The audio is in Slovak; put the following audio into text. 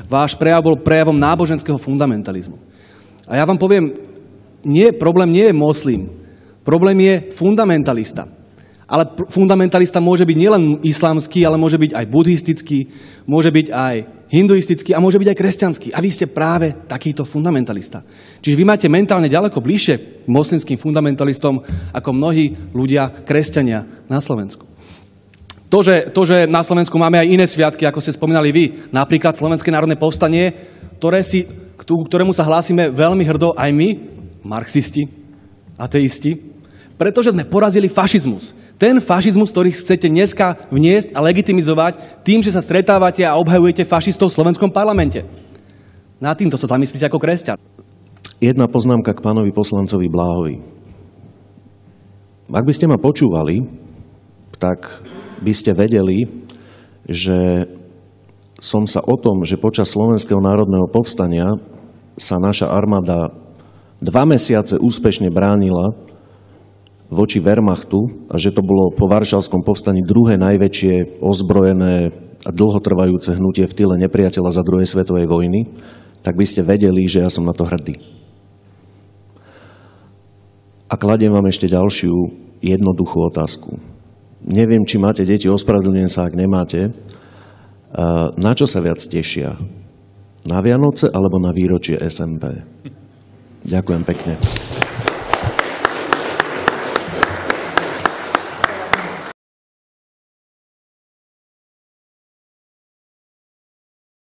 Váš prejav bol prejavom náboženského fundamentalizmu. A ja vám poviem, problém nie je moslim, problém je fundamentalista. Ale fundamentalista môže byť nielen islamský, ale môže byť aj buddhistický, môže byť aj hinduistický a môže byť aj kresťanský. A vy ste práve takýto fundamentalista. Čiže vy máte mentálne ďaleko bližšie k moslimským fundamentalistom ako mnohí ľudia, kresťania na Slovensku. To, že na Slovensku máme aj iné sviatky, ako ste spomínali vy, napríklad Slovenské národné povstanie, ktorému sa hlásime veľmi hrdo aj my, marxisti, ateisti, pretože sme porazili fašizmus. Ten fašizmus, ktorý chcete dneska vniesť a legitimizovať tým, že sa stretávate a obhajujete fašistov v slovenskom parlamente. Na týmto sa zamyslíte ako kresťan. Jedna poznámka k pánovi poslancovi Bláhovi. Ak by ste ma počúvali, tak by ste vedeli, že som sa o tom, že počas Slovenského národného povstania sa naša armáda 2 mesiace úspešne bránila voči Wehrmachtu a že to bolo po Varšavskom povstaní druhé najväčšie ozbrojené a dlhotrvajúce hnutie v tyle nepriateľa za druhej svetovej vojny, tak by ste vedeli, že ja som na to hrdý. A kladiem vám ešte ďalšiu jednoduchú otázku. Neviem, či máte deti, ospravedlňujem sa, ak nemáte. Na čo sa viac tešia? Na Vianoce alebo na výročie SMP? Ďakujem pekne.